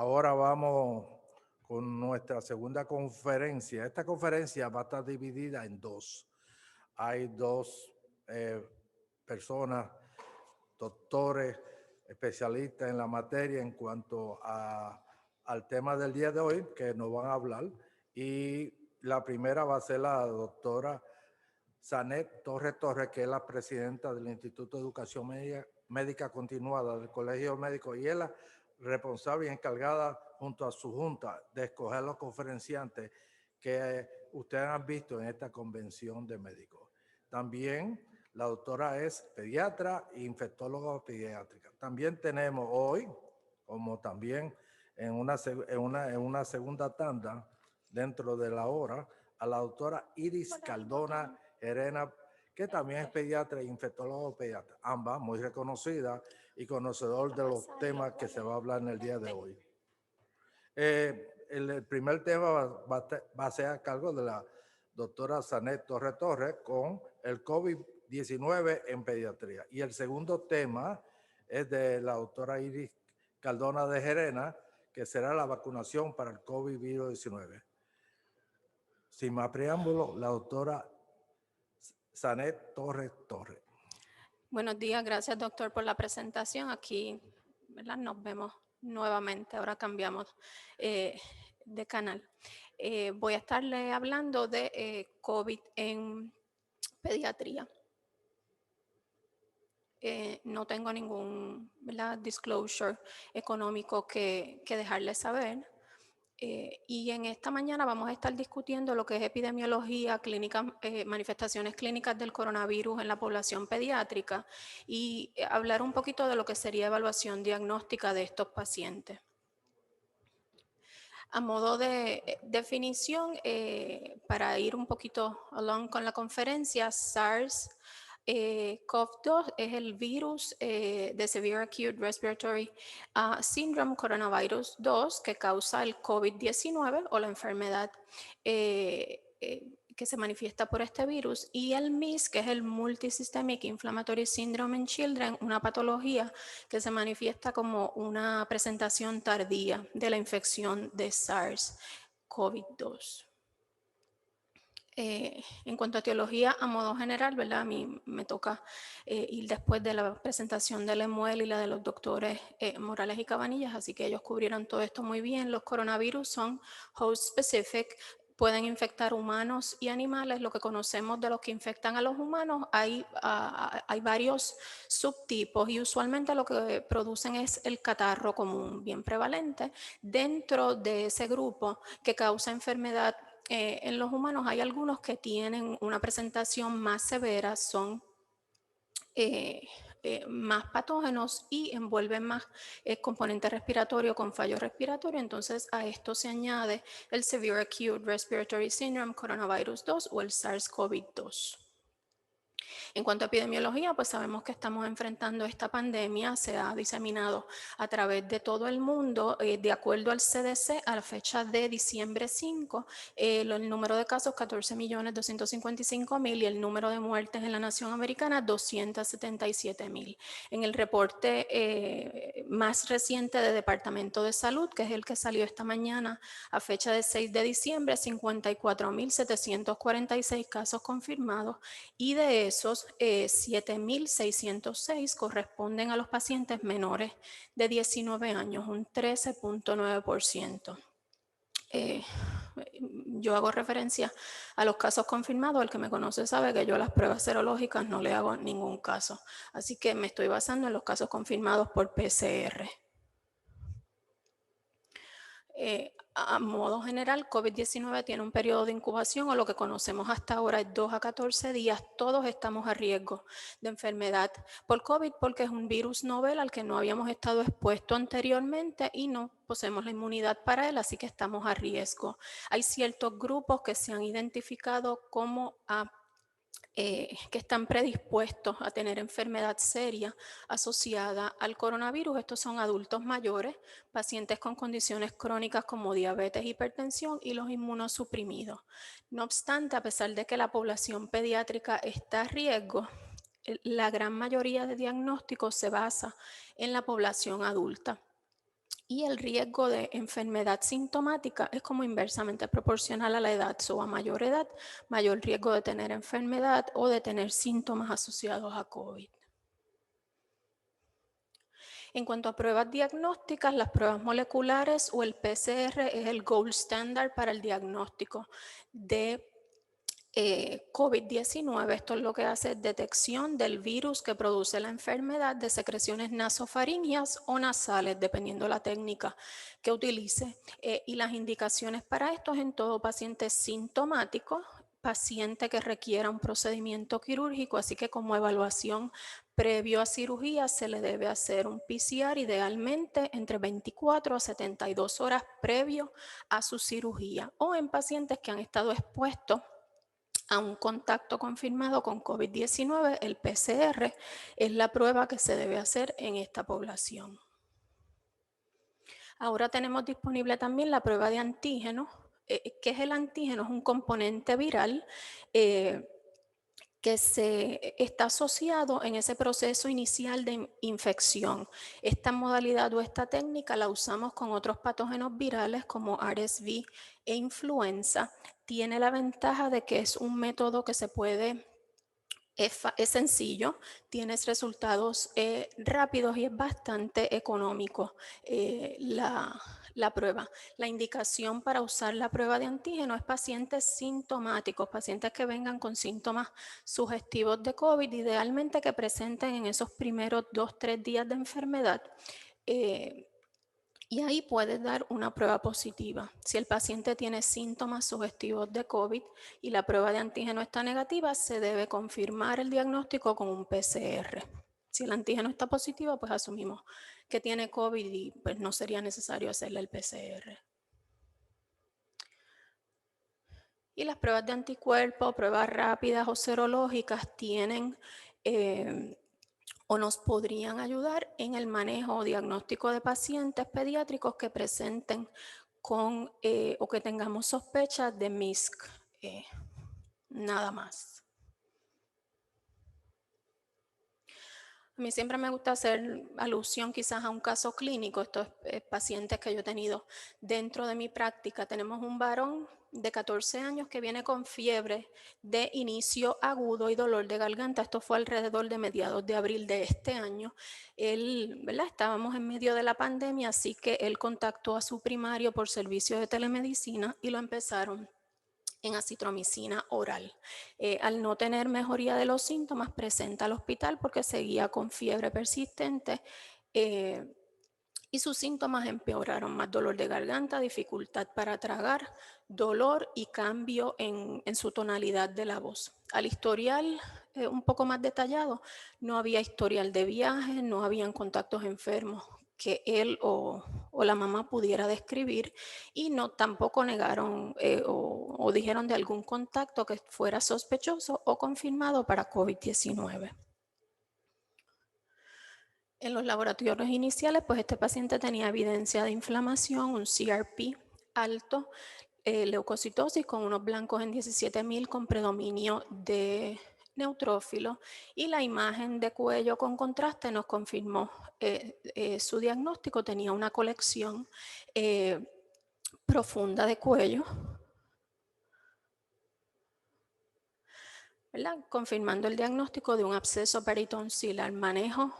Ahora vamos con nuestra segunda conferencia. Esta conferencia va a estar dividida en dos. Hay dos personas, doctores, especialistas en la materia en cuanto al tema del día de hoy que nos van a hablar. Y la primera va a ser la doctora Sanet Torres Torres, que es la presidenta del Instituto de Educación Médica Continuada del Colegio Médico y es la responsable y encargada junto a su junta de escoger los conferenciantes que ustedes han visto en esta convención de médicos. También la doctora es pediatra e infectóloga pediátrica. También tenemos hoy, como también en una segunda tanda dentro de la hora, a la doctora Iris Cardona Herena, que también es pediatra e infectólogo pediatra, ambas muy reconocidas y conocedor de los temas que se va a hablar en el día de hoy. El primer tema va a ser a cargo de la doctora Sanet Torres Torres con el COVID-19 en pediatría. Y el segundo tema es de la doctora Iris Cardona de Herena, que será la vacunación para el COVID-19. Sin más preámbulo, la doctora Sanet Torres Torres. Buenos días, gracias doctor por la presentación. Aquí, ¿verdad? Nos vemos nuevamente, ahora cambiamos de canal. Voy a estarle hablando de COVID en pediatría. No tengo ningún, ¿verdad?, disclosure económico que dejarles saber. Y en esta mañana vamos a estar discutiendo lo que es epidemiología, manifestaciones clínicas del coronavirus en la población pediátrica y hablar un poquito de lo que sería evaluación diagnóstica de estos pacientes. A modo de definición, para ir un poquito along con la conferencia, SARS-CoV-2 es el virus de Severe Acute Respiratory Syndrome Coronavirus 2 que causa el COVID-19 o la enfermedad que se manifiesta por este virus, y el MIS, que es el Multisystemic Inflammatory Syndrome in Children, una patología que se manifiesta como una presentación tardía de la infección de SARS-CoV-2. En cuanto a etiología, a modo general, ¿verdad? A mí me toca ir después de la presentación de Lemuel y la de los doctores Morales y Cabanillas, así que ellos cubrieron todo esto muy bien. Los coronavirus son host specific, pueden infectar humanos y animales. Lo que conocemos de los que infectan a los humanos, hay varios subtipos y usualmente lo que producen es el catarro común, bien prevalente. Dentro de ese grupo que causa enfermedad en los humanos hay algunos que tienen una presentación más severa, son más patógenos y envuelven más componente respiratorio con fallo respiratorio. Entonces a esto se añade el Severe Acute Respiratory Syndrome Coronavirus 2 o el SARS-CoV-2. En cuanto a epidemiología, pues sabemos que estamos enfrentando esta pandemia, se ha diseminado a través de todo el mundo. De acuerdo al CDC, a la fecha de diciembre 5, el número de casos 14.255.000 y el número de muertes en la nación americana 277.000. En el reporte más reciente de Departamento de Salud, que es el que salió esta mañana a fecha de 6 de diciembre, 54.746 casos confirmados, y de esos 7.606 corresponden a los pacientes menores de 19 años, un 13.9%. Yo hago referencia a los casos confirmados. El que me conoce sabe que yo a las pruebas serológicas no le hago ningún caso. Así que me estoy basando en los casos confirmados por PCR. A modo general, COVID-19 tiene un periodo de incubación o lo que conocemos hasta ahora es 2 a 14 días. Todos estamos a riesgo de enfermedad por COVID porque es un virus novel al que no habíamos estado expuestos anteriormente y no poseemos la inmunidad para él, así que estamos a riesgo. Hay ciertos grupos que se han identificado como que están predispuestos a tener enfermedad seria asociada al coronavirus. Estos son adultos mayores, pacientes con condiciones crónicas como diabetes, hipertensión y los inmunosuprimidos. No obstante, a pesar de que la población pediátrica está a riesgo, la gran mayoría de diagnósticos se basa en la población adulta. Y el riesgo de enfermedad sintomática es como inversamente proporcional a la edad. A mayor edad, mayor riesgo de tener enfermedad o de tener síntomas asociados a COVID. En cuanto a pruebas diagnósticas, las pruebas moleculares o el PCR es el gold standard para el diagnóstico de COVID-19. Esto es lo que hace detección del virus que produce la enfermedad de secreciones nasofaringeas o nasales, dependiendo la técnica que utilice. Y las indicaciones para esto es en todo paciente sintomático, paciente que requiera un procedimiento quirúrgico, así que como evaluación previo a cirugía se le debe hacer un PCR idealmente entre 24 a 72 horas previo a su cirugía, o en pacientes que han estado expuestos a un contacto confirmado con COVID-19, el PCR es la prueba que se debe hacer en esta población. Ahora tenemos disponible también la prueba de antígeno. ¿Qué es el antígeno? Es un componente viral que está asociado en ese proceso inicial de infección. Esta modalidad o esta técnica la usamos con otros patógenos virales como RSV e influenza. Tiene la ventaja de que es un método que se puede, es sencillo, tienes resultados rápidos y es bastante económico la prueba. La indicación para usar la prueba de antígeno es pacientes sintomáticos, pacientes que vengan con síntomas sugestivos de COVID, idealmente que presenten en esos primeros 2-3 días de enfermedad. Y ahí puedes dar una prueba positiva. Si el paciente tiene síntomas sugestivos de COVID y la prueba de antígeno está negativa, se debe confirmar el diagnóstico con un PCR. Si el antígeno está positivo, pues asumimos que tiene COVID y pues no sería necesario hacerle el PCR. Y las pruebas de anticuerpos, pruebas rápidas o serológicas tienen o nos podrían ayudar en el manejo o diagnóstico de pacientes pediátricos que presenten con o que tengamos sospechas de MISC, nada más. A mí siempre me gusta hacer alusión quizás a un caso clínico, estos pacientes que yo he tenido dentro de mi práctica. Tenemos un varón de 14 años que viene con fiebre de inicio agudo y dolor de garganta. Esto fue alrededor de mediados de abril de este año. Él, ¿verdad? Estábamos en medio de la pandemia, así que él contactó a su primario por servicio de telemedicina y lo empezaron en acitromicina oral. Al no tener mejoría de los síntomas, presenta al hospital porque seguía con fiebre persistente y sus síntomas empeoraron: más dolor de garganta, dificultad para tragar, dolor y cambio en su tonalidad de la voz. Al historial un poco más detallado, no había historial de viaje, no habían contactos enfermos que él o la mamá pudiera describir, y no tampoco negaron o dijeron de algún contacto que fuera sospechoso o confirmado para COVID-19. En los laboratorios iniciales, pues este paciente tenía evidencia de inflamación, un CRP alto, leucocitosis con unos blancos en 17.000 con predominio de neutrófilos, y la imagen de cuello con contraste nos confirmó su diagnóstico. Tenía una colección profunda de cuello, ¿verdad? Confirmando el diagnóstico de un absceso peritonsilar, manejo,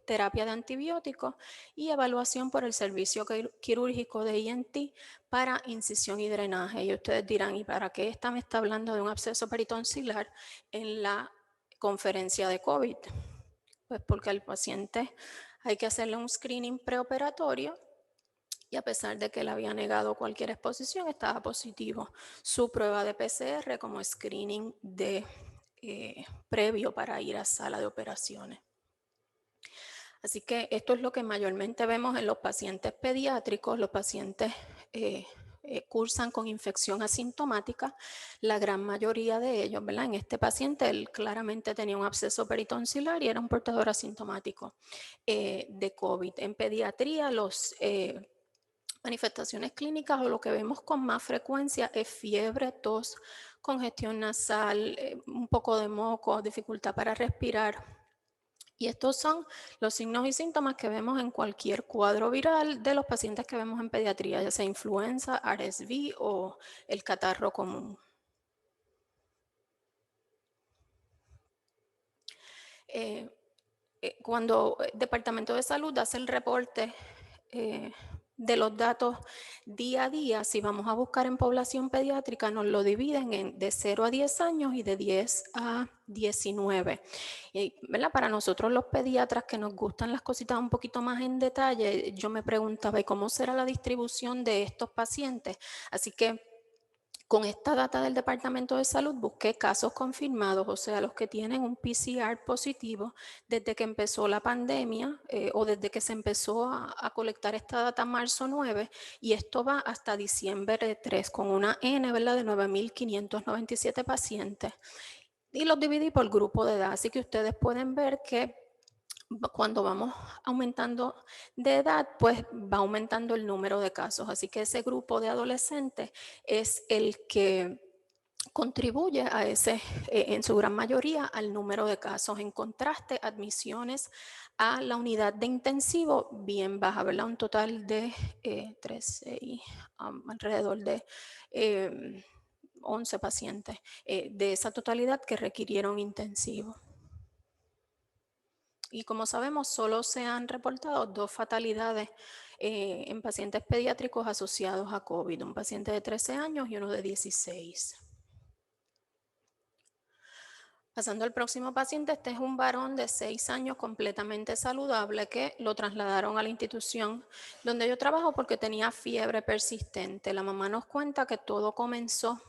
terapia de antibióticos y evaluación por el servicio quirúrgico de ENT para incisión y drenaje. Y ustedes dirán, ¿y para qué esta me está hablando de un absceso peritonsilar en la conferencia de COVID? Pues porque al paciente hay que hacerle un screening preoperatorio, y a pesar de que él había negado cualquier exposición, estaba positivo su prueba de PCR como screening previo para ir a sala de operaciones. Así que esto es lo que mayormente vemos en los pacientes pediátricos. Los pacientes cursan con infección asintomática, la gran mayoría de ellos, ¿verdad? En este paciente él claramente tenía un absceso peritonsilar y era un portador asintomático de COVID. En pediatría, los manifestaciones clínicas o lo que vemos con más frecuencia es fiebre, tos, congestión nasal, un poco de moco, dificultad para respirar Y estos son los signos y síntomas que vemos en cualquier cuadro viral de los pacientes que vemos en pediatría, ya sea influenza, RSV o el catarro común. Eh, Cuando el Departamento de Salud hace el reporte eh, de los datos día a día, si vamos a buscar en población pediátrica, nos lo dividen en de 0 a 10 años y de 10 a 19. Y, ¿verdad? Para nosotros los pediatras que nos gustan las cositas un poquito más en detalle, yo me preguntaba, ¿y cómo será la distribución de estos pacientes? Así que con esta data del Departamento de Salud busqué casos confirmados, o sea, los que tienen un PCR positivo desde que empezó la pandemia o desde que se empezó a colectar esta data en marzo 9, y esto va hasta diciembre 3 con una N, ¿verdad?, de 9.597 pacientes. Y los dividí por grupo de edad, así que ustedes pueden ver que cuando vamos aumentando de edad, pues va aumentando el número de casos. Así que ese grupo de adolescentes es el que contribuye a ese, en su gran mayoría, al número de casos. En contraste, admisiones a la unidad de intensivo bien baja, ¿verdad? Un total de 13 y alrededor de 11 pacientes de esa totalidad que requirieron intensivo. Y como sabemos, solo se han reportado 2 fatalidades en pacientes pediátricos asociados a COVID, un paciente de 13 años y uno de 16. Pasando al próximo paciente, este es un varón de 6 años completamente saludable que lo trasladaron a la institución donde yo trabajo porque tenía fiebre persistente. La mamá nos cuenta que todo comenzó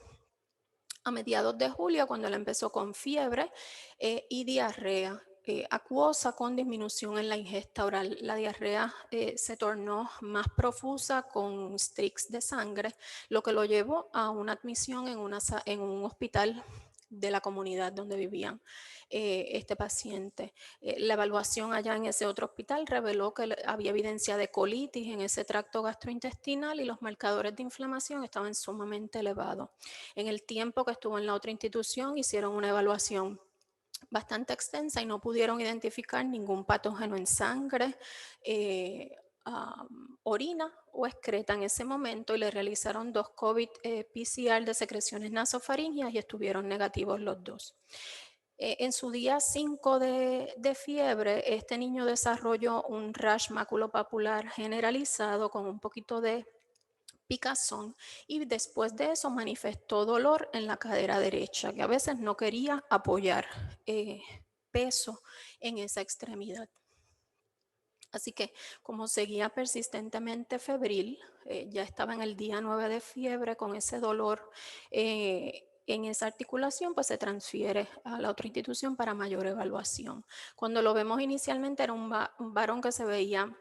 a mediados de julio, cuando él empezó con fiebre y diarrea acuosa con disminución en la ingesta oral. La diarrea se tornó más profusa con streaks de sangre, lo que lo llevó a una admisión en un hospital de la comunidad donde vivían este paciente. La evaluación allá en ese otro hospital reveló que había evidencia de colitis en ese tracto gastrointestinal y los marcadores de inflamación estaban sumamente elevados. En el tiempo que estuvo en la otra institución hicieron una evaluación bastante extensa y no pudieron identificar ningún patógeno en sangre, orina o excreta en ese momento, y le realizaron 2 COVID PCR de secreciones nasofaringeas y estuvieron negativos los 2. En su día 5 de fiebre, este niño desarrolló un rash maculopapular generalizado con un poquito de picazón, y después de eso manifestó dolor en la cadera derecha, que a veces no quería apoyar peso en esa extremidad. Así que como seguía persistentemente febril, ya estaba en el día 9 de fiebre con ese dolor en esa articulación, pues se transfiere a la otra institución para mayor evaluación. Cuando lo vemos inicialmente era un varón que se veía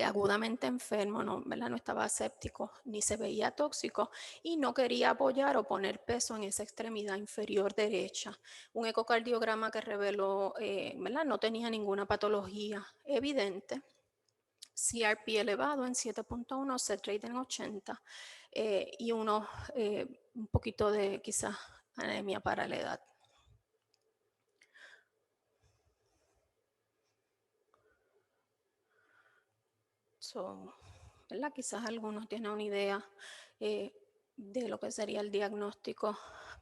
agudamente enfermo, no, ¿verdad? No estaba séptico ni se veía tóxico y no quería apoyar o poner peso en esa extremidad inferior derecha. Un ecocardiograma que reveló, ¿verdad? No tenía ninguna patología evidente. CRP elevado en 7.1, set rate en 80 y un poquito de quizás anemia para la edad. ¿Verdad? Quizás algunos tienen una idea eh, de lo que sería el diagnóstico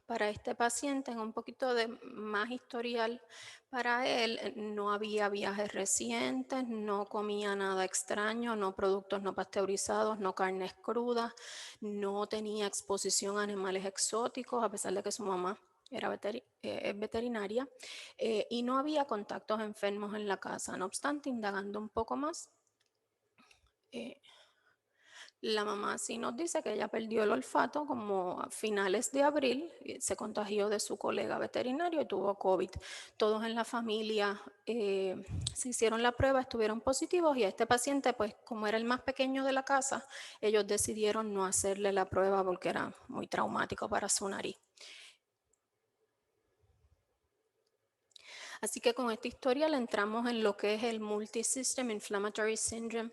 para este paciente. En un poquito de más historial para él, no había viajes recientes, no comía nada extraño, no productos no pasteurizados, no carnes crudas, no tenía exposición a animales exóticos, a pesar de que su mamá era veterinaria, y no había contactos enfermos en la casa. No obstante, indagando un poco más, eh, la mamá sí nos dice que ella perdió el olfato como a finales de abril, se contagió de su colega veterinario y tuvo COVID. Todos en la familia se hicieron la prueba, estuvieron positivos, y a este paciente, pues como era el más pequeño de la casa, ellos decidieron no hacerle la prueba porque era muy traumático para su nariz. Así que con esta historia le entramos en lo que es el Multisystem Inflammatory Syndrome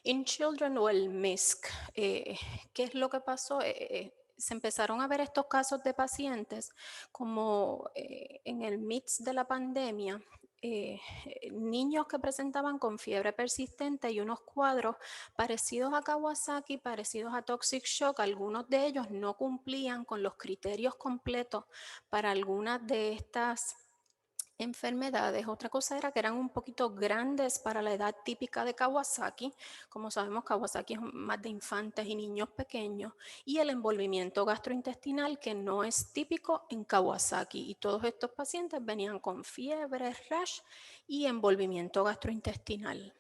in Children, o el MISC. ¿Qué es lo que pasó? Se empezaron a ver estos casos de pacientes como en el midst de la pandemia. niños que presentaban con fiebre persistente y unos cuadros parecidos a Kawasaki, parecidos a Toxic Shock. Algunos de ellos no cumplían con los criterios completos para algunas de estas enfermedades. Otra cosa era que eran un poquito grandes para la edad típica de Kawasaki. Como sabemos, Kawasaki es más de infantes y niños pequeños. Y el envolvimiento gastrointestinal, que no es típico en Kawasaki. Y todos estos pacientes venían con fiebre, rash y envolvimiento gastrointestinal.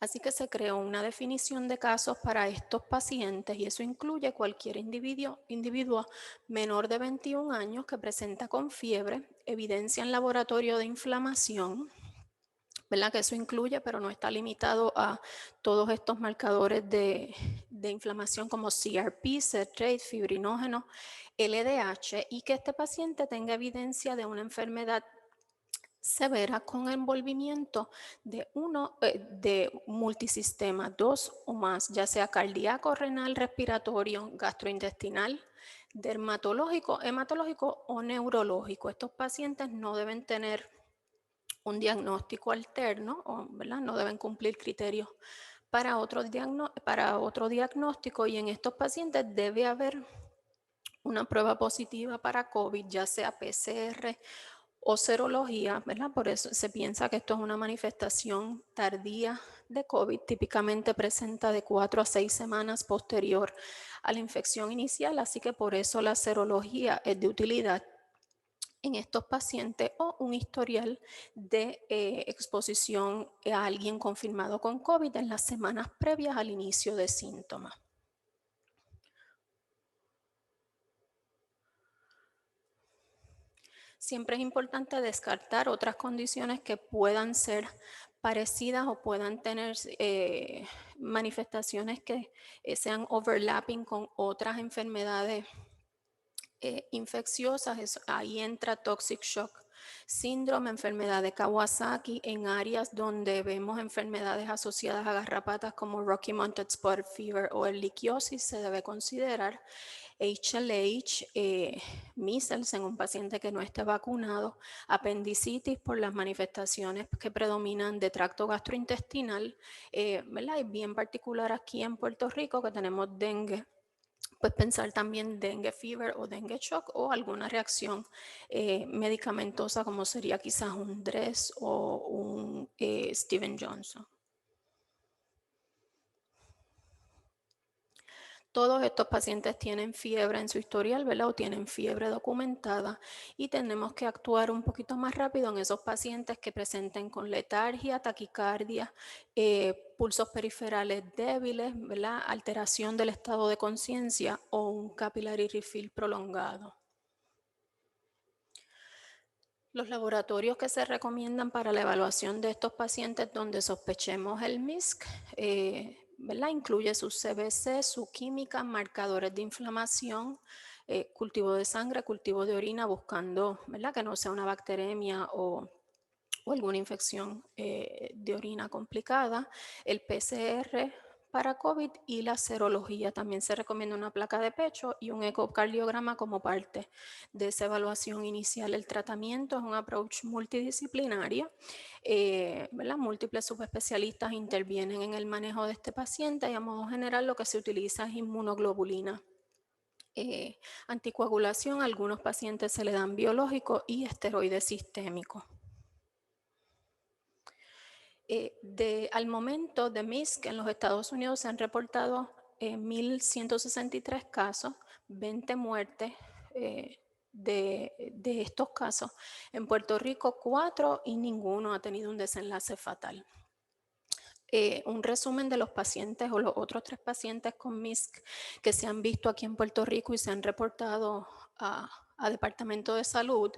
Así que se creó una definición de casos para estos pacientes y eso incluye cualquier individuo menor de 21 años que presenta con fiebre, evidencia en laboratorio de inflamación, ¿verdad? Que eso incluye, pero no está limitado a todos estos marcadores de inflamación como CRP, citrate, fibrinógeno, LDH, y que este paciente tenga evidencia de una enfermedad severa con envolvimiento de multisistema, 2 o más, ya sea cardíaco, renal, respiratorio, gastrointestinal, dermatológico, hematológico o neurológico. Estos pacientes no deben tener un diagnóstico alterno, ¿verdad? No deben cumplir criterios para otro diagnóstico, y en estos pacientes debe haber una prueba positiva para COVID, ya sea PCR o serología, ¿verdad? Por eso se piensa que esto es una manifestación tardía de COVID, típicamente presenta de 4 a 6 semanas posterior a la infección inicial, así que por eso la serología es de utilidad en estos pacientes, o un historial de exposición a alguien confirmado con COVID en las semanas previas al inicio de síntomas. Siempre es importante descartar otras condiciones que puedan ser parecidas o puedan tener manifestaciones que sean overlapping con otras enfermedades infecciosas. Ahí entra Toxic Shock Síndrome, enfermedad de Kawasaki, en áreas donde vemos enfermedades asociadas a garrapatas como Rocky Mountain Spotted Fever o erliquiosis, se debe considerar. HLH, measles en un paciente que no esté vacunado, apendicitis por las manifestaciones que predominan de tracto gastrointestinal, ¿verdad? Es bien particular aquí en Puerto Rico que tenemos dengue. Pues pensar también dengue fever o dengue shock o alguna reacción medicamentosa como sería quizás un DRES o un Steven Johnson. Todos estos pacientes tienen fiebre en su historial, ¿verdad? O tienen fiebre documentada, y tenemos que actuar un poquito más rápido en esos pacientes que presenten con letargia, taquicardia, pulsos periferales débiles, ¿verdad? Alteración del estado de conciencia o un capillary refill prolongado. Los laboratorios que se recomiendan para la evaluación de estos pacientes donde sospechemos el MISC, ¿verdad? Incluye su CBC, su química, marcadores de inflamación, cultivo de sangre, cultivo de orina, buscando, ¿verdad?, que no sea una bacteremia o alguna infección de orina complicada, el PCR para COVID y la serología. También se recomienda una placa de pecho y un ecocardiograma como parte de esa evaluación inicial. El tratamiento es un approach multidisciplinario, ¿verdad? Múltiples subespecialistas intervienen en el manejo de este paciente, y a modo general lo que se utiliza es inmunoglobulina. Anticoagulación, a algunos pacientes se le dan biológicos y esteroides sistémicos. Al momento de MISC en los Estados Unidos se han reportado 1.163 casos, 20 muertes de estos casos. En Puerto Rico 4 y ninguno ha tenido un desenlace fatal. Un resumen de los pacientes o los otros 3 pacientes con MISC que se han visto aquí en Puerto Rico y se han reportado a Departamento de Salud.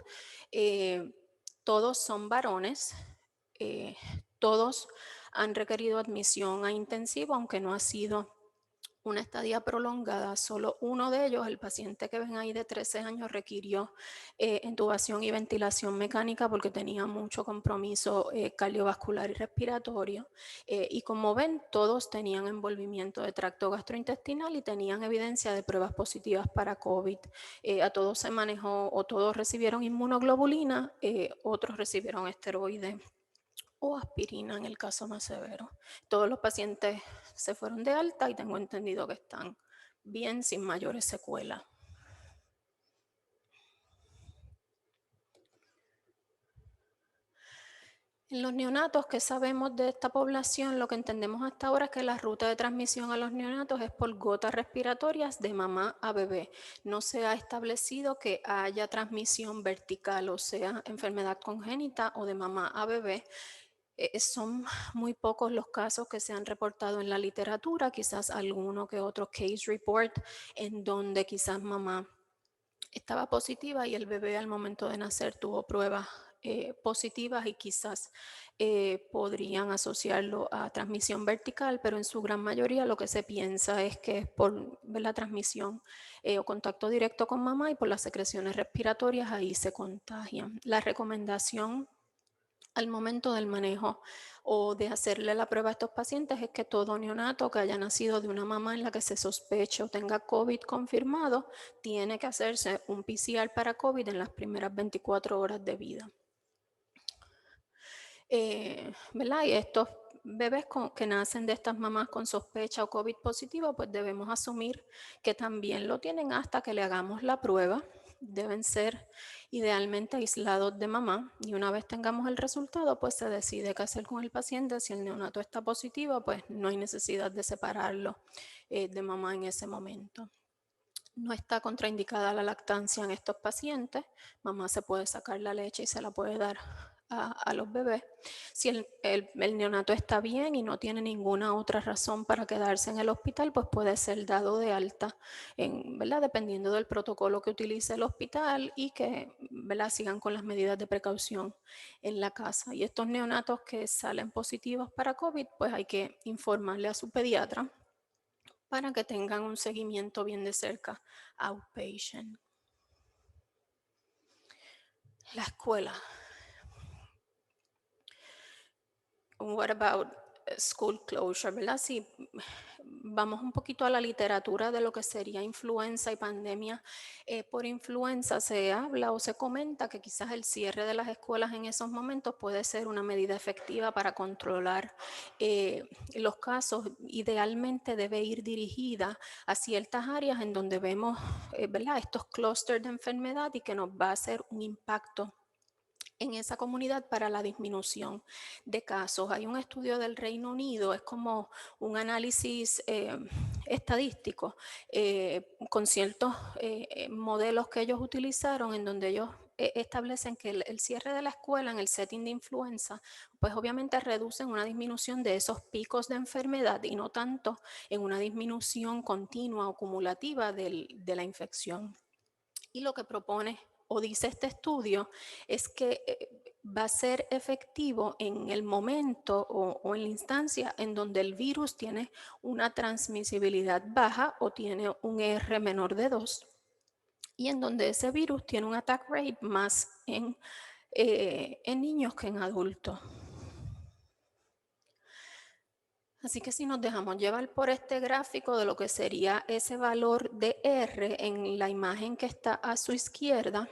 Todos son varones. Todos han requerido admisión a intensivo, aunque no ha sido una estadía prolongada. Solo uno de ellos, el paciente que ven ahí de 13 años, requirió intubación y ventilación mecánica porque tenía mucho compromiso cardiovascular y respiratorio. Y como ven, todos tenían envolvimiento de tracto gastrointestinal y tenían evidencia de pruebas positivas para COVID. A todos se manejó o todos recibieron inmunoglobulina, otros recibieron esteroides o aspirina en el caso más severo. Todos los pacientes se fueron de alta y tengo entendido que están bien sin mayores secuelas. En los neonatos, ¿qué sabemos de esta población? Lo que entendemos hasta ahora es que la ruta de transmisión a los neonatos es por gotas respiratorias de mamá a bebé. No se ha establecido que haya transmisión vertical, o sea, enfermedad congénita o de mamá a bebé. Son muy pocos los casos que se han reportado en la literatura, quizás alguno que otro case report en donde quizás mamá estaba positiva y el bebé al momento de nacer tuvo pruebas positivas y quizás podrían asociarlo a transmisión vertical, pero en su gran mayoría lo que se piensa es que es por la transmisión o contacto directo con mamá y por las secreciones respiratorias ahí se contagian. La recomendación al momento del manejo o de hacerle la prueba a estos pacientes es que todo neonato que haya nacido de una mamá en la que se sospeche o tenga COVID confirmado, tiene que hacerse un PCR para COVID en las primeras 24 horas de vida. ¿Verdad? Y estos bebés que nacen de estas mamás con sospecha o COVID positivo, pues debemos asumir que también lo tienen hasta que le hagamos la prueba. Deben ser idealmente aislados de mamá y una vez tengamos el resultado, pues se decide qué hacer con el paciente. Si el neonato está positivo, pues no hay necesidad de separarlo de mamá en ese momento. No está contraindicada la lactancia en estos pacientes. Mamá se puede sacar la leche y se la puede dar a los bebés. Si el neonato está bien y no tiene ninguna otra razón para quedarse en el hospital, pues puede ser dado de alta, ¿verdad? Dependiendo del protocolo que utilice el hospital y que, ¿verdad?, sigan con las medidas de precaución en la casa. Y estos neonatos que salen positivos para COVID, pues hay que informarle a su pediatra para que tengan un seguimiento bien de cerca, outpatient. La escuela. What about school closure, ¿verdad? Si vamos un poquito a la literatura de lo que sería influenza y pandemia por influenza, se habla o se comenta que quizás el cierre de las escuelas en esos momentos puede ser una medida efectiva para controlar los casos. Idealmente debe ir dirigida a ciertas áreas en donde vemos, ¿verdad?, estos clústeres de enfermedad y que nos va a hacer un impacto en esa comunidad para la disminución de casos. Hay un estudio del Reino Unido, es como un análisis estadístico con ciertos modelos que ellos utilizaron en donde ellos establecen que el cierre de la escuela en el setting de influenza, pues obviamente reducen una disminución de esos picos de enfermedad y no tanto en una disminución continua o acumulativa de la infección. Y lo que propone o dice este estudio es que va a ser efectivo en el momento o en la instancia en donde el virus tiene una transmisibilidad baja o tiene un R menor de 2 y en donde ese virus tiene un attack rate más en niños que en adultos. Así que si nos dejamos llevar por este gráfico de lo que sería ese valor de R en la imagen que está a su izquierda,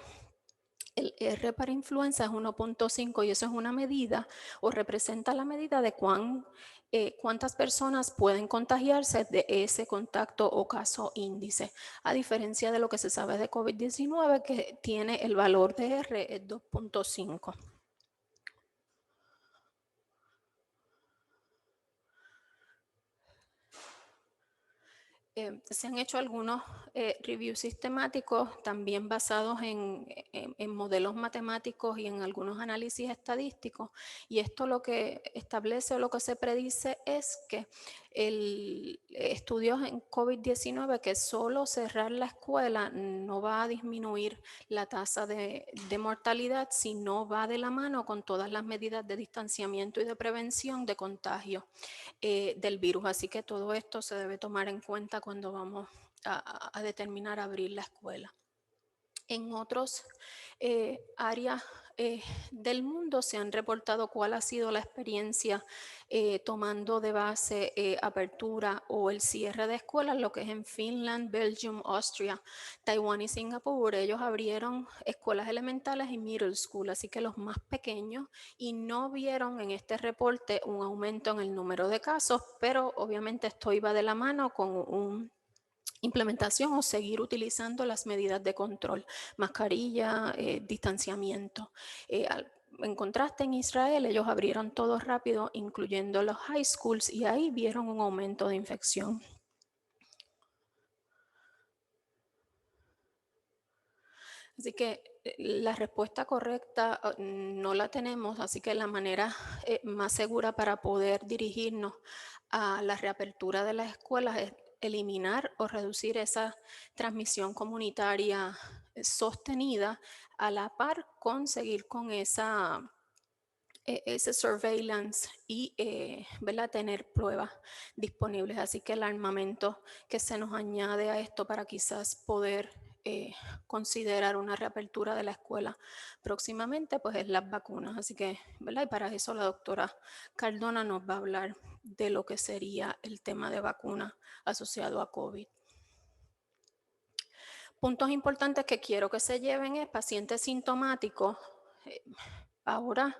el R para influenza es 1.5 y eso es una medida o representa la medida de cuántas personas pueden contagiarse de ese contacto o caso índice. A diferencia de lo que se sabe de COVID-19 que tiene el valor de R es 2.5. Se han hecho algunos reviews sistemáticos también basados en modelos matemáticos y en algunos análisis estadísticos y esto lo que establece o lo que se predice es que Estudios en COVID-19 que solo cerrar la escuela no va a disminuir la tasa de mortalidad si no va de la mano con todas las medidas de distanciamiento y de prevención de contagio del virus. Así que todo esto se debe tomar en cuenta cuando vamos a determinar abrir la escuela. En otros áreas del mundo se han reportado cuál ha sido la experiencia tomando de base apertura o el cierre de escuelas, lo que es en Finland, Belgium, Austria, Taiwán y Singapur. Ellos abrieron escuelas elementales y middle school, así que los más pequeños, y no vieron en este reporte un aumento en el número de casos, pero obviamente esto iba de la mano con un implementación o seguir utilizando las medidas de control, mascarilla, distanciamiento. En contraste, en Israel, ellos abrieron todo rápido, incluyendo los high schools, y ahí vieron un aumento de infección. Así que la respuesta correcta no la tenemos, así que la manera más segura para poder dirigirnos a la reapertura de las escuelas es eliminar o reducir esa transmisión comunitaria sostenida a la par con seguir con ese surveillance y ¿verdad? Tener pruebas disponibles. Así que el armamento que se nos añade a esto para quizás poder considerar una reapertura de la escuela próximamente, pues es las vacunas. Así que, ¿verdad? Y para eso la doctora Cardona nos va a hablar de lo que sería el tema de vacunas asociado a COVID. Puntos importantes que quiero que se lleven es pacientes sintomáticos. Ahora,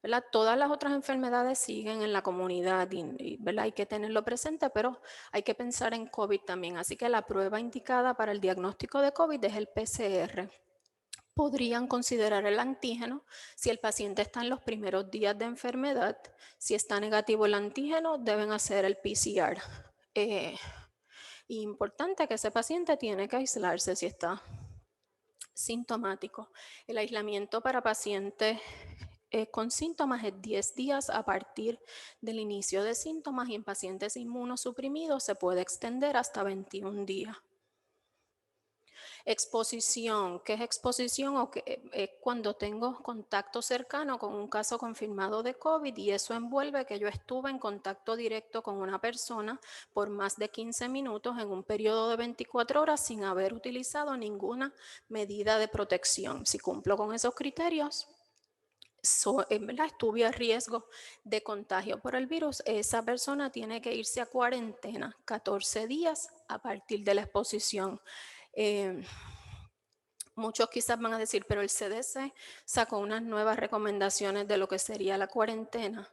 ¿verdad? Todas las otras enfermedades siguen en la comunidad y, ¿verdad? Hay que tenerlo presente, pero hay que pensar en COVID también. Así que la prueba indicada para el diagnóstico de COVID es el PCR. Podrían considerar el antígeno si el paciente está en los primeros días de enfermedad. Si está negativo el antígeno, deben hacer el PCR. Importante que ese paciente tiene que aislarse si está sintomático. El aislamiento para pacientes con síntomas es 10 días a partir del inicio de síntomas y en pacientes inmunosuprimidos se puede extender hasta 21 días. Exposición. ¿Qué es exposición? Es cuando tengo contacto cercano con un caso confirmado de COVID y eso envuelve que yo estuve en contacto directo con una persona por más de 15 minutos en un periodo de 24 horas sin haber utilizado ninguna medida de protección. Si cumplo con esos criterios, estuve a riesgo de contagio por el virus, esa persona tiene que irse a cuarentena 14 días a partir de la exposición. Muchos quizás van a decir, pero el CDC sacó unas nuevas recomendaciones de lo que sería la cuarentena.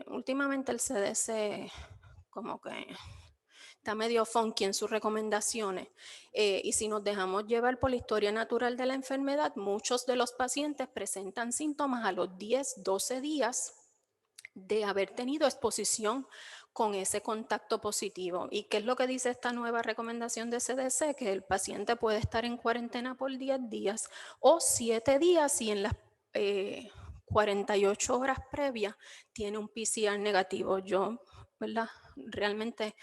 Últimamente el CDC como que está medio funky en sus recomendaciones. Y si nos dejamos llevar por la historia natural de la enfermedad, muchos de los pacientes presentan síntomas a los 10, 12 días de haber tenido exposición con ese contacto positivo. ¿Y qué es lo que dice esta nueva recomendación de CDC? Que el paciente puede estar en cuarentena por 10 días o 7 días si en las 48 horas previas tiene un PCR negativo. Yo, ¿verdad? Realmente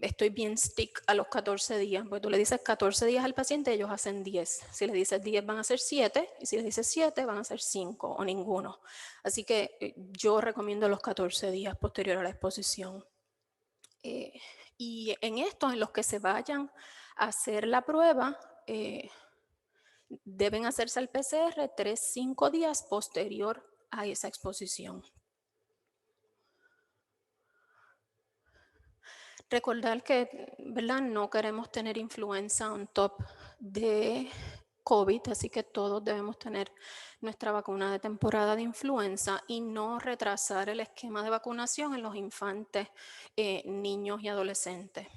estoy bien stick a los 14 días, porque tú le dices 14 días al paciente, ellos hacen 10. Si le dices 10 van a ser 7, y si le dices 7 van a ser 5 o ninguno. Así que yo recomiendo los 14 días posterior a la exposición. Y en estos, en los que se vayan a hacer la prueba, deben hacerse el PCR 3-5 días posterior a esa exposición. Recordar que, ¿verdad? No queremos tener influenza on top de COVID, así que todos debemos tener nuestra vacuna de temporada de influenza y no retrasar el esquema de vacunación en los infantes, niños y adolescentes.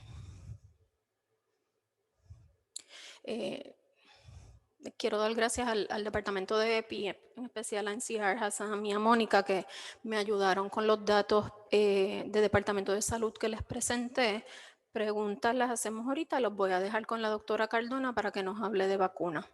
Quiero dar gracias al departamento de EPI, en especial a NCR, Hassan y a Mónica, que me ayudaron con los datos de Departamento de Salud que les presenté. Preguntas las hacemos ahorita, los voy a dejar con la doctora Cardona para que nos hable de vacuna.